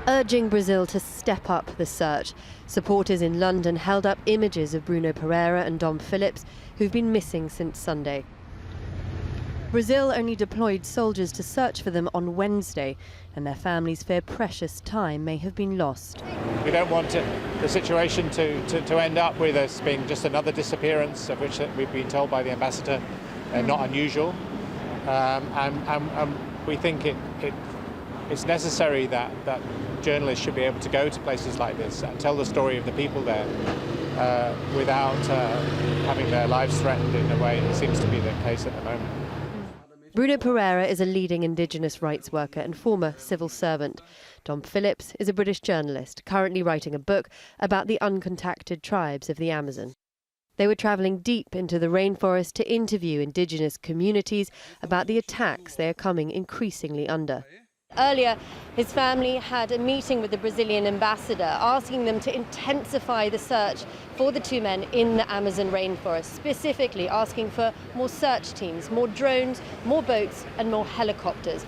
urging Brazil to step up the search. Supporters in London held up images of Bruno Pereira and Dom Phillips, who've been missing since Sunday. Brazil only deployed soldiers to search for them on Wednesday, and their families fear precious time may have been lost. We don't want the situation to end up with us being just another disappearance, of which we've been told by the ambassador, not unusual. And we think it's necessary that journalists should be able to go to places like this and tell the story of the people there without having their lives threatened in a way that seems to be the case at the moment. Bruno Pereira is a leading Indigenous rights worker and former civil servant. Dom Phillips is a British journalist, currently writing a book about the uncontacted tribes of the Amazon. They were travelling deep into the rainforest to interview Indigenous communities about the attacks they are coming increasingly under. Earlier, his family had a meeting with the Brazilian ambassador, asking them to intensify the search for the two men in the Amazon rainforest, specifically asking for more search teams, more drones, more boats and more helicopters.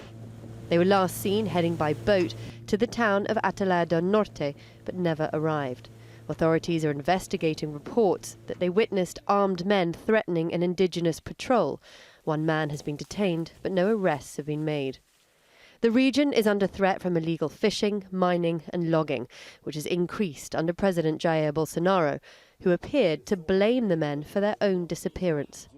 They were last seen heading by boat to the town of Atalaia do Norte, but never arrived. Authorities are investigating reports that they witnessed armed men threatening an Indigenous patrol. One man has been detained, but no arrests have been made. The region is under threat from illegal fishing, mining and logging, which has increased under President Jair Bolsonaro, who appeared to blame the men for their own disappearance.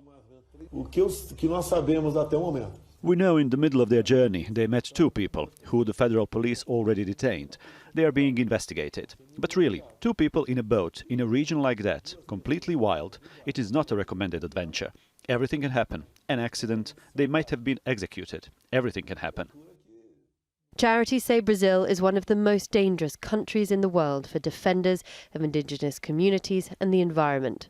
We know in the middle of their journey they met two people who the federal police already detained. They are being investigated. But really, two people in a boat in a region like that, completely wild, it is not a recommended adventure. Everything can happen. An accident, they might have been executed. Everything can happen. Charities say Brazil is one of the most dangerous countries in the world for defenders of Indigenous communities and the environment.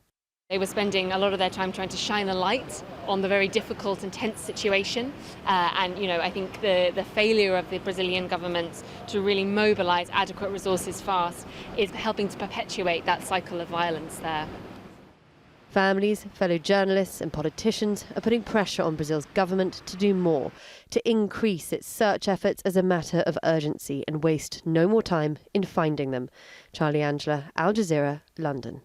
They were spending a lot of their time trying to shine a light on the very difficult and tense situation. I think the failure of the Brazilian government to really mobilise adequate resources fast is helping to perpetuate that cycle of violence there. Families, fellow journalists and politicians are putting pressure on Brazil's government to do more, to increase its search efforts as a matter of urgency and waste no more time in finding them. Charlie Angela, Al Jazeera, London.